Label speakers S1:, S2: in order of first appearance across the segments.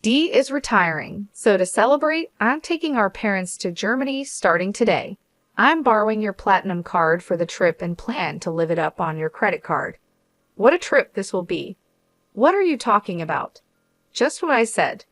S1: Dee is retiring, so to celebrate, I'm taking our parents to Germany starting today. I'm borrowing your platinum card for the trip and plan to live it up on your credit card. What a trip this will be. What are you talking about? Just what I said.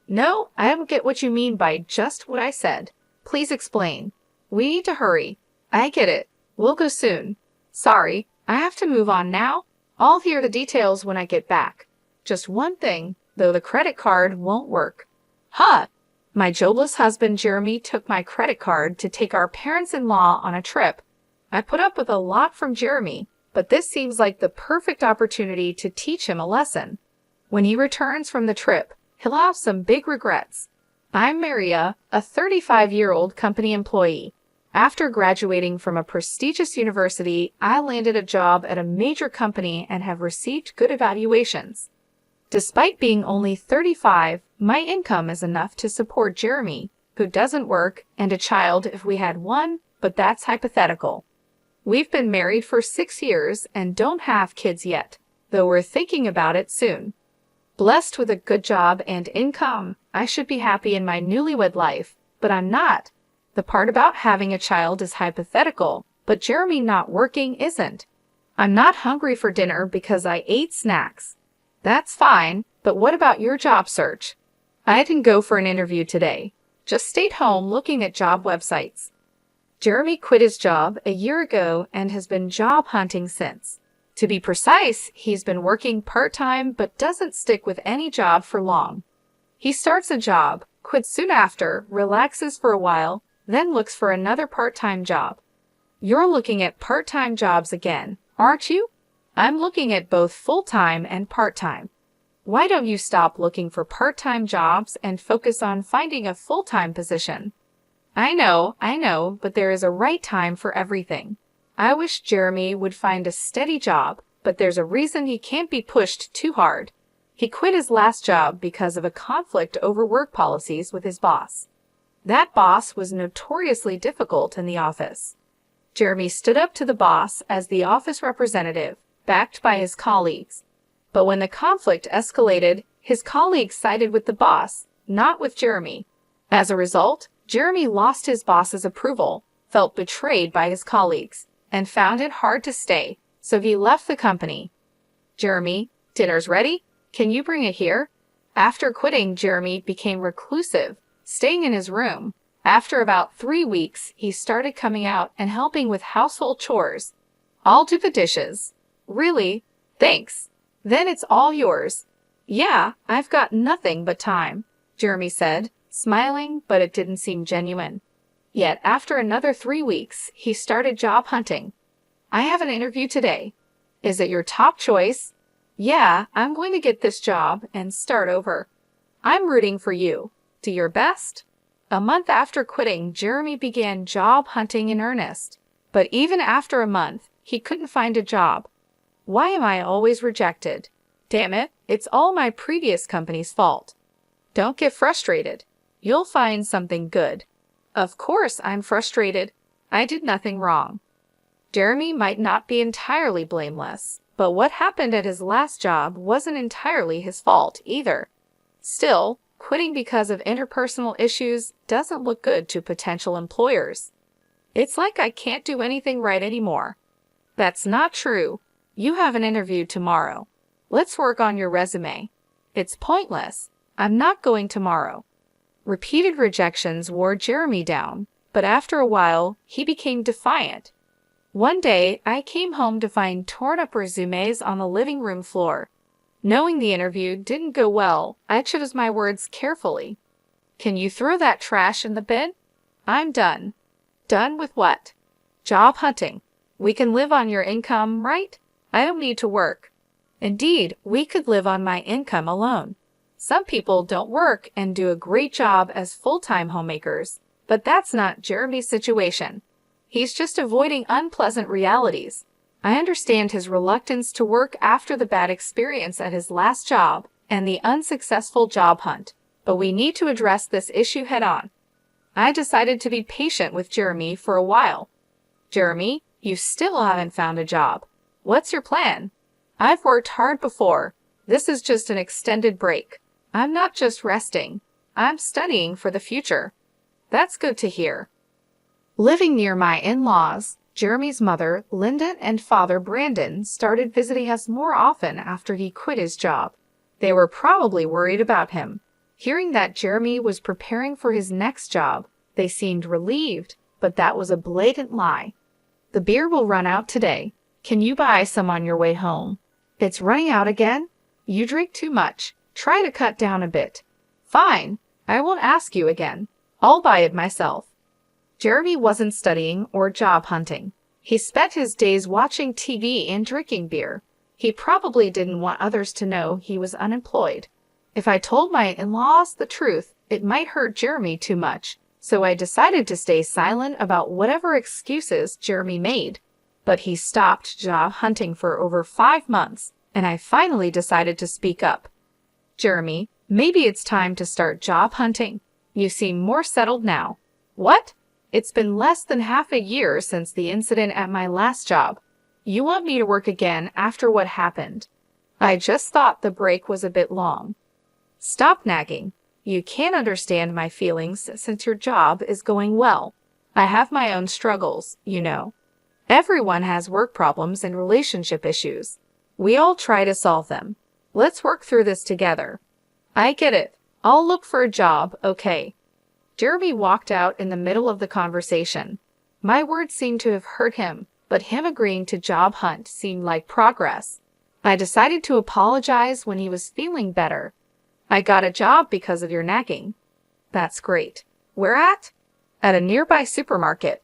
S1: No, I don't get what you mean by just what I said. Please explain. We need to hurry. I get it. We'll go soon. Sorry, I have to move on now. I'll hear the details when I get back. Just one thing, though the credit card won't work. Huh! My jobless husband Jeremy took my credit card to take our parents-in-law on a trip. I put up with a lot from Jeremy, but this seems like the perfect opportunity to teach him a lesson. When he returns from the trip, he'll have some big regrets. I'm Maria, a 35-year-old company employee. After graduating from a prestigious university, I landed a job at a major company and have received good evaluations. Despite being only 35, my income is enough to support Jeremy, who doesn't work, and a child if we had one, but that's hypothetical. We've been married for 6 years and don't have kids yet, though we're thinking about it soon. Blessed with a good job and income, I should be happy in my newlywed life, but I'm not. The part about having a child is hypothetical, but Jeremy not working isn't. I'm not hungry for dinner because I ate snacks. That's fine, but what about your job search? I didn't go for an interview today. Just stayed home looking at job websites. Jeremy quit his job a year ago and has been job hunting since. To be precise, he's been working part-time but doesn't stick with any job for long. He starts a job, quits soon after, relaxes for a while, then looks for another part-time job. You're looking at part-time jobs again, aren't you? I'm looking at both full-time and part-time. Why don't you stop looking for part-time jobs and focus on finding a full-time position? I know, but there is a right time for everything. I wish Jeremy would find a steady job, but there's a reason he can't be pushed too hard. He quit his last job because of a conflict over work policies with his boss. That boss was notoriously difficult in the office. Jeremy stood up to the boss as the office representative, backed by his colleagues. But when the conflict escalated, his colleagues sided with the boss, not with Jeremy. As a result, Jeremy lost his boss's approval, felt betrayed by his colleagues, and found it hard to stay, so he left the company. Jeremy, dinner's ready? Can you bring it here? After quitting, Jeremy became reclusive, staying in his room. After about 3 weeks, he started coming out and helping with household chores. I'll do the dishes. Really? Thanks. Then it's all yours. Yeah, I've got nothing but time, Jeremy said, smiling, but it didn't seem genuine. Yet after another 3 weeks, he started job hunting. I have an interview today. Is it your top choice? Yeah, I'm going to get this job and start over. I'm rooting for you. Do your best. A month after quitting, Jeremy began job hunting in earnest. But even after a month, he couldn't find a job. Why am I always rejected? Damn it, it's all my previous company's fault. Don't get frustrated. You'll find something good. Of course I'm frustrated. I did nothing wrong. Jeremy might not be entirely blameless, but what happened at his last job wasn't entirely his fault either. Still, quitting because of interpersonal issues doesn't look good to potential employers. It's like I can't do anything right anymore. That's not true. You have an interview tomorrow. Let's work on your resume. It's pointless. I'm not going tomorrow. Repeated rejections wore Jeremy down, but after a while, he became defiant. One day, I came home to find torn-up resumes on the living room floor. Knowing the interview didn't go well, I chose my words carefully. Can you throw that trash in the bin? I'm done. Done with what? Job hunting. We can live on your income, right? I don't need to work. Indeed, we could live on my income alone. Some people don't work and do a great job as full-time homemakers, but that's not Jeremy's situation. He's just avoiding unpleasant realities. I understand his reluctance to work after the bad experience at his last job and the unsuccessful job hunt, but we need to address this issue head-on. I decided to be patient with Jeremy for a while. Jeremy, you still haven't found a job. What's your plan? I've worked hard before. This is just an extended break. I'm not just resting. I'm studying for the future. That's good to hear. Living near my in-laws, Jeremy's mother, Linda, and father, Brandon, started visiting us more often after he quit his job. They were probably worried about him. Hearing that Jeremy was preparing for his next job, they seemed relieved, but that was a blatant lie. The beer will run out today. Can you buy some on your way home? It's running out again? You drink too much. Try to cut down a bit. Fine. I won't ask you again. I'll buy it myself. Jeremy wasn't studying or job hunting. He spent his days watching TV and drinking beer. He probably didn't want others to know he was unemployed. If I told my in-laws the truth, it might hurt Jeremy too much, so I decided to stay silent about whatever excuses Jeremy made. But he stopped job hunting for over 5 months, and I finally decided to speak up. Jeremy, maybe it's time to start job hunting. You seem more settled now. What? It's been less than half a year since the incident at my last job. You want me to work again after what happened? I just thought the break was a bit long. Stop nagging. You can't understand my feelings since your job is going well. I have my own struggles, you know. Everyone has work problems and relationship issues. We all try to solve them. Let's work through this together. I get it. I'll look for a job, okay? Jeremy walked out in the middle of the conversation. My words seemed to have hurt him, but him agreeing to job hunt seemed like progress. I decided to apologize when he was feeling better. I got a job because of your nagging. That's great. Where at? At a nearby supermarket.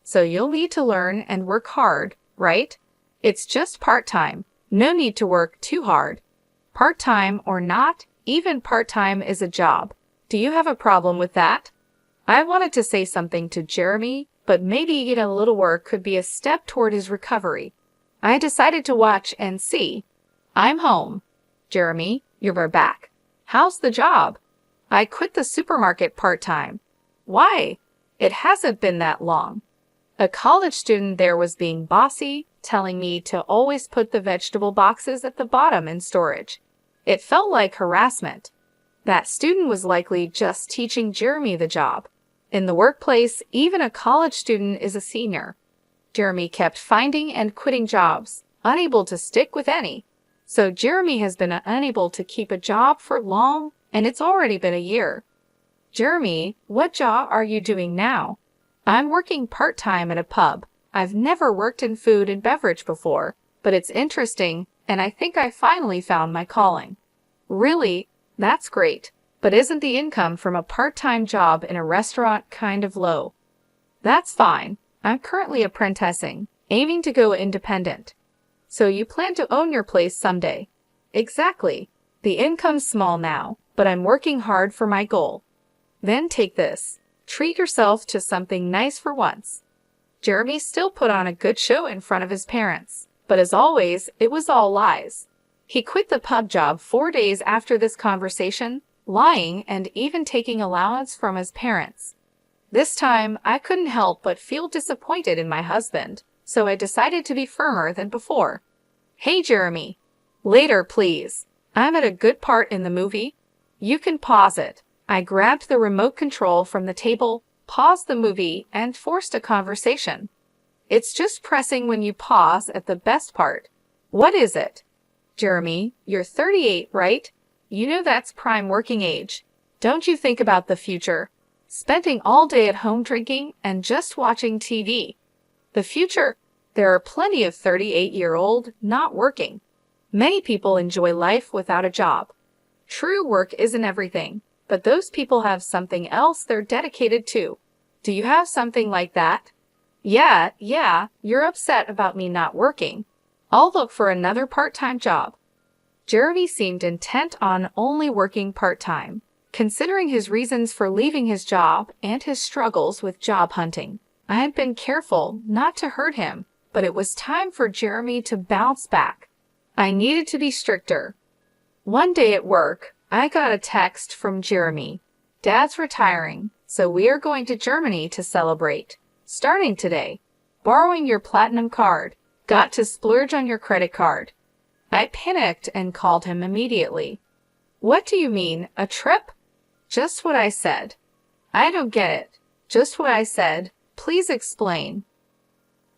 S1: So you'll need to learn and work hard, right? It's just part-time. No need to work too hard. Part-time or not, even part-time is a job. Do you have a problem with that? I wanted to say something to Jeremy, but maybe getting a little work could be a step toward his recovery. I decided to watch and see. I'm home. Jeremy, you're back. How's the job? I quit the supermarket part-time. Why? It hasn't been that long. A college student there was being bossy, telling me to always put the vegetable boxes at the bottom in storage. It felt like harassment. That student was likely just teaching Jeremy the job. In the workplace, even a college student is a senior. Jeremy kept finding and quitting jobs, unable to stick with any. So Jeremy has been unable to keep a job for long, and it's already been a year. Jeremy, what job are you doing now? I'm working part-time at a pub. I've never worked in food and beverage before, but it's interesting, and I think I finally found my calling. Really? That's great. But isn't the income from a part-time job in a restaurant kind of low? That's fine. I'm currently apprenticing, aiming to go independent. So you plan to own your place someday? Exactly. The income's small now, but I'm working hard for my goal. Then take this. Treat yourself to something nice for once. Jeremy still put on a good show in front of his parents, but as always, it was all lies. He quit the pub job 4 days after this conversation, lying and even taking allowance from his parents. This time, I couldn't help but feel disappointed in my husband, so I decided to be firmer than before. Hey, Jeremy. Later, please. I'm at a good part in the movie. You can pause it. I grabbed the remote control from the table, paused the movie, and forced a conversation. It's just pressing when you pause at the best part. What is it? Jeremy, you're 38, right? You know that's prime working age. Don't you think about the future? Spending all day at home drinking and just watching TV. The future? There are plenty of 38-year-old not working. Many people enjoy life without a job. True, work isn't everything, but those people have something else they're dedicated to. Do you have something like that? Yeah, you're upset about me not working. I'll look for another part-time job. Jeremy seemed intent on only working part-time, considering his reasons for leaving his job and his struggles with job hunting. I had been careful not to hurt him, but it was time for Jeremy to bounce back. I needed to be stricter. One day at work, I got a text from Jeremy. Dad's retiring, so we are going to Germany to celebrate. Starting today. Borrowing your platinum card. Got to splurge on your credit card. I panicked and called him immediately. What do you mean, a trip? Just what I said. I don't get it. Just what I said. Please explain.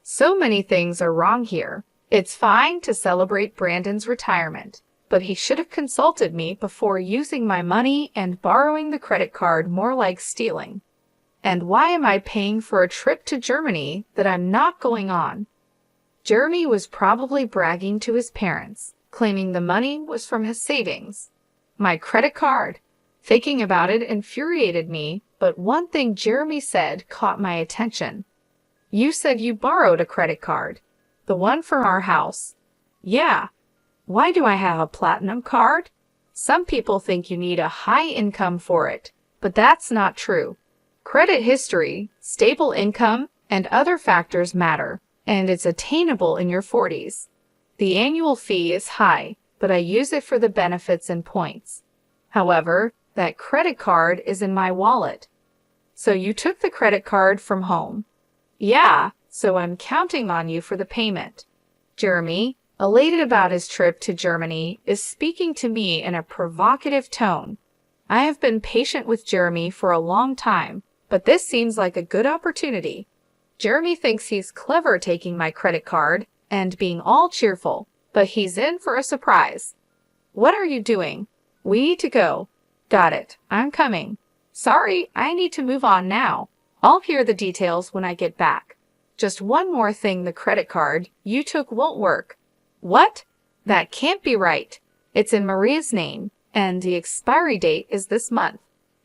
S1: So many things are wrong here. It's fine to celebrate Brandon's retirement, but he should have consulted me before using my money and borrowing the credit card more like stealing. And why am I paying for a trip to Germany that I'm not going on? Jeremy was probably bragging to his parents, claiming the money was from his savings. My credit card. Thinking about it infuriated me, but one thing Jeremy said caught my attention. You said you borrowed a credit card. The one from our house. Yeah. Why do I have a platinum card? Some people think you need a high income for it, but that's not true. Credit history, stable income, and other factors matter, and it's attainable in your 40s. The annual fee is high, but I use it for the benefits and points. However, that credit card is in my wallet. So you took the credit card from home? Yeah, so I'm counting on you for the payment. Jeremy, elated about his trip to Germany, is speaking to me in a provocative tone. I have been patient with Jeremy for a long time, but this seems like a good opportunity. Jeremy thinks he's clever taking my credit card and being all cheerful, but he's in for a surprise. What are you doing? We need to go. Got it. I'm coming. Sorry, I need to move on now. I'll hear the details when I get back. Just one more thing, the credit card you took won't work. What? That can't be right. It's in Maria's name, and the expiry date is this month.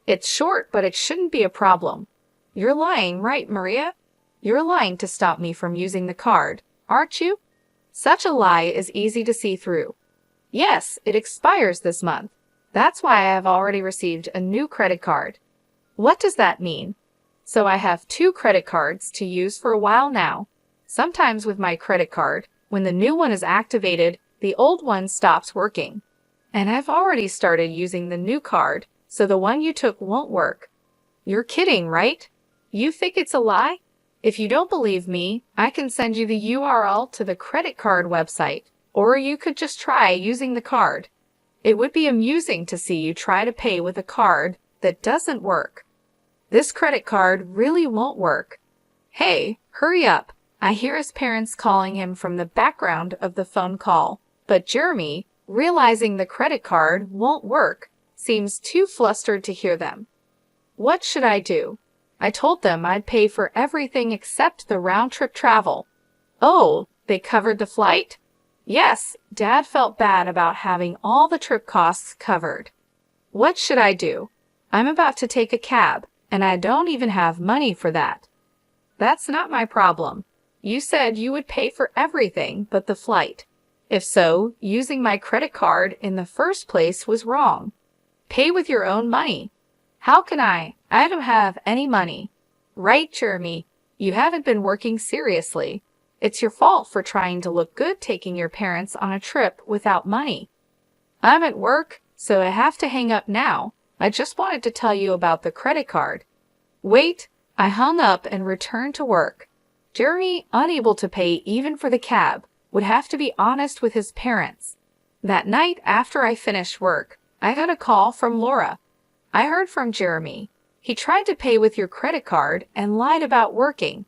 S1: It's short, but it shouldn't be a problem. You're lying, right, Maria? You're lying to stop me from using the card, aren't you? Such a lie is easy to see through. Yes, it expires this month. That's why I have already received a new credit card. What does that mean? So I have 2 credit cards to use for a while now. Sometimes with my credit card, when the new one is activated, the old one stops working. And I've already started using the new card, so the one you took won't work. You're kidding, right? You think it's a lie? If you don't believe me, I can send you the URL to the credit card website, or you could just try using the card. It would be amusing to see you try to pay with a card that doesn't work. This credit card really won't work. Hey, hurry up. I hear his parents calling him from the background of the phone call, but Jeremy, realizing the credit card won't work, seems too flustered to hear them. What should I do? I told them I'd pay for everything except the round-trip travel. Oh, they covered the flight? Yes, Dad felt bad about having all the trip costs covered. What should I do? I'm about to take a cab, and I don't even have money for that. That's not my problem. You said you would pay for everything but the flight. If so, using my credit card in the first place was wrong. Pay with your own money. How can I? I don't have any money. Right, Jeremy. You haven't been working seriously. It's your fault for trying to look good taking your parents on a trip without money. I'm at work, so I have to hang up now. I just wanted to tell you about the credit card. Wait, I hung up and returned to work. Jeremy, unable to pay even for the cab, would have to be honest with his parents. That night after I finished work, I got a call from Laura. I heard from Jeremy. He tried to pay with your credit card and lied about working.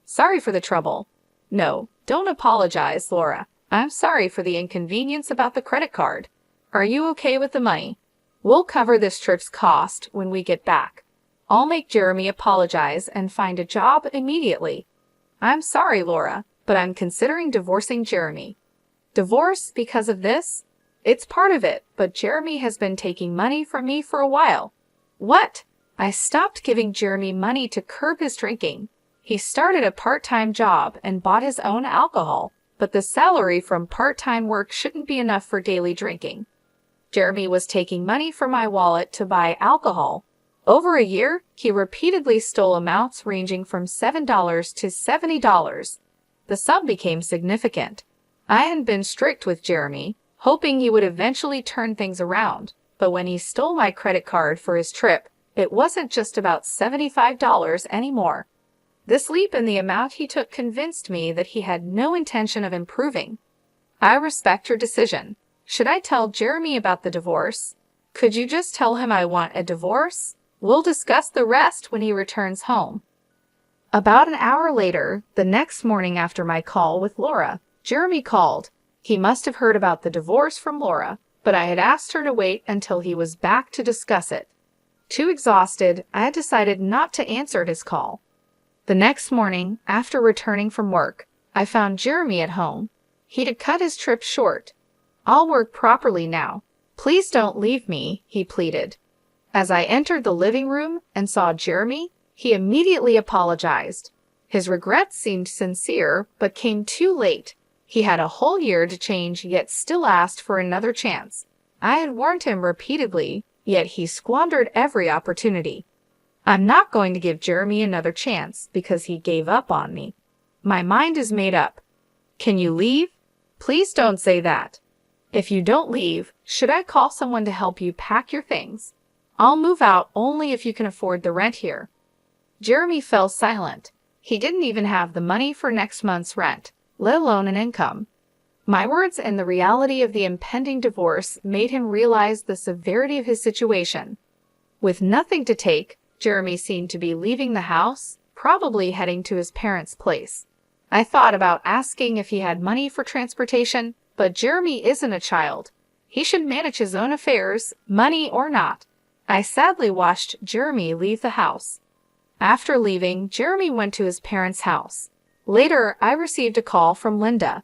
S1: Sorry for the trouble. No, don't apologize, Laura. I'm sorry for the inconvenience about the credit card. Are you okay with the money? We'll cover this trip's cost when we get back. I'll make Jeremy apologize and find a job immediately. I'm sorry, Laura, but I'm considering divorcing Jeremy. Divorce because of this? It's part of it, but Jeremy has been taking money from me for a while. What? I stopped giving Jeremy money to curb his drinking. He started a part-time job and bought his own alcohol, but the salary from part-time work shouldn't be enough for daily drinking. Jeremy was taking money from my wallet to buy alcohol. Over a year, he repeatedly stole amounts ranging from $7 to $70. The sum became significant. I had been strict with Jeremy, hoping he would eventually turn things around, but when he stole my credit card for his trip, it wasn't just about $75 anymore. This leap in the amount he took convinced me that he had no intention of improving. I respect your decision. Should I tell Jeremy about the divorce? Could you just tell him I want a divorce? We'll discuss the rest when he returns home." About an hour later, the next morning after my call with Laura, Jeremy called. He must have heard about the divorce from Laura, but I had asked her to wait until he was back to discuss it. Too exhausted, I had decided not to answer his call. The next morning, after returning from work, I found Jeremy at home. He'd had cut his trip short. "I'll work properly now. Please don't leave me," he pleaded. As I entered the living room and saw Jeremy, he immediately apologized. His regrets seemed sincere, but came too late. He had a whole year to change, yet still asked for another chance. I had warned him repeatedly, yet he squandered every opportunity. I'm not going to give Jeremy another chance because he gave up on me. My mind is made up. Can you leave? Please don't say that. If you don't leave, should I call someone to help you pack your things? I'll move out only if you can afford the rent here. Jeremy fell silent. He didn't even have the money for next month's rent, let alone an income. My words and the reality of the impending divorce made him realize the severity of his situation. With nothing to take, Jeremy seemed to be leaving the house, probably heading to his parents' place. I thought about asking if he had money for transportation, but Jeremy isn't a child. He should manage his own affairs, money or not. I sadly watched Jeremy leave the house. After leaving, Jeremy went to his parents' house. Later, I received a call from Linda.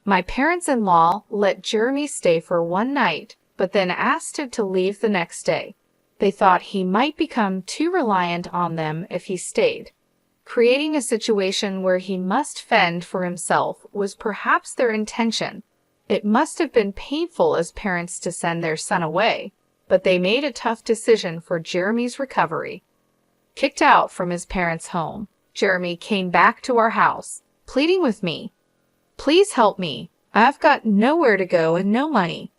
S1: My parents-in-law let Jeremy stay for one night, but then asked him to leave the next day. They thought he might become too reliant on them if he stayed. Creating a situation where he must fend for himself was perhaps their intention. It must have been painful as parents to send their son away, but they made a tough decision for Jeremy's recovery. Kicked out from his parents' home, Jeremy came back to our house, pleading with me. "Please help me. I've got nowhere to go and no money."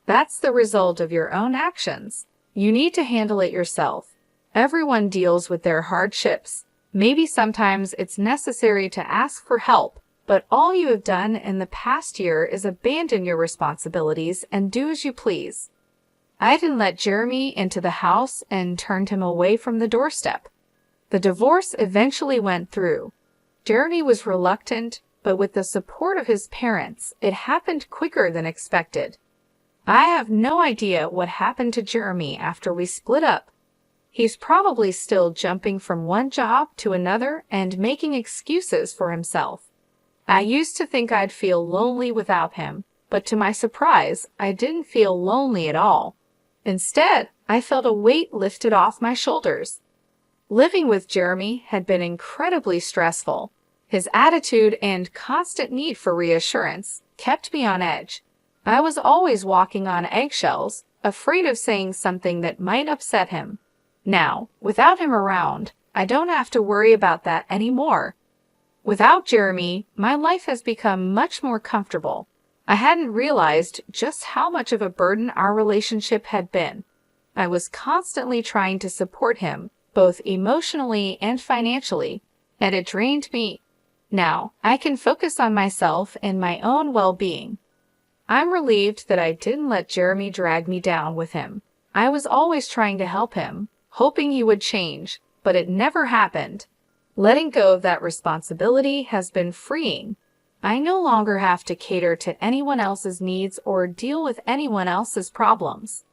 S1: That's the result of your own actions. You need to handle it yourself. Everyone deals with their hardships. Maybe sometimes it's necessary to ask for help, but all you have done in the past year is abandon your responsibilities and do as you please. I didn't let Jeremy into the house and turned him away from the doorstep. The divorce eventually went through. Jeremy was reluctant, but with the support of his parents, it happened quicker than expected. I have no idea what happened to Jeremy after we split up. He's probably still jumping from one job to another and making excuses for himself. I used to think I'd feel lonely without him, but to my surprise, I didn't feel lonely at all. Instead, I felt a weight lifted off my shoulders. Living with Jeremy had been incredibly stressful. His attitude and constant need for reassurance kept me on edge. I was always walking on eggshells, afraid of saying something that might upset him. Now, without him around, I don't have to worry about that anymore. Without Jeremy, my life has become much more comfortable. I hadn't realized just how much of a burden our relationship had been. I was constantly trying to support him, both emotionally and financially, and it drained me. Now, I can focus on myself and my own well-being. I'm relieved that I didn't let Jeremy drag me down with him. I was always trying to help him, hoping he would change, but it never happened. Letting go of that responsibility has been freeing. I no longer have to cater to anyone else's needs or deal with anyone else's problems.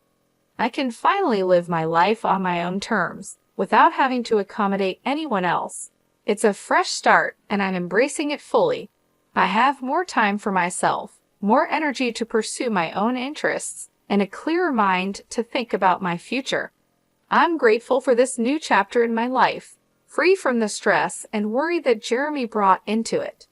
S1: I can finally live my life on my own terms, without having to accommodate anyone else. It's a fresh start, and I'm embracing it fully. I have more time for myself, more energy to pursue my own interests, and a clearer mind to think about my future. I'm grateful for this new chapter in my life, free from the stress and worry that Jeremy brought into it.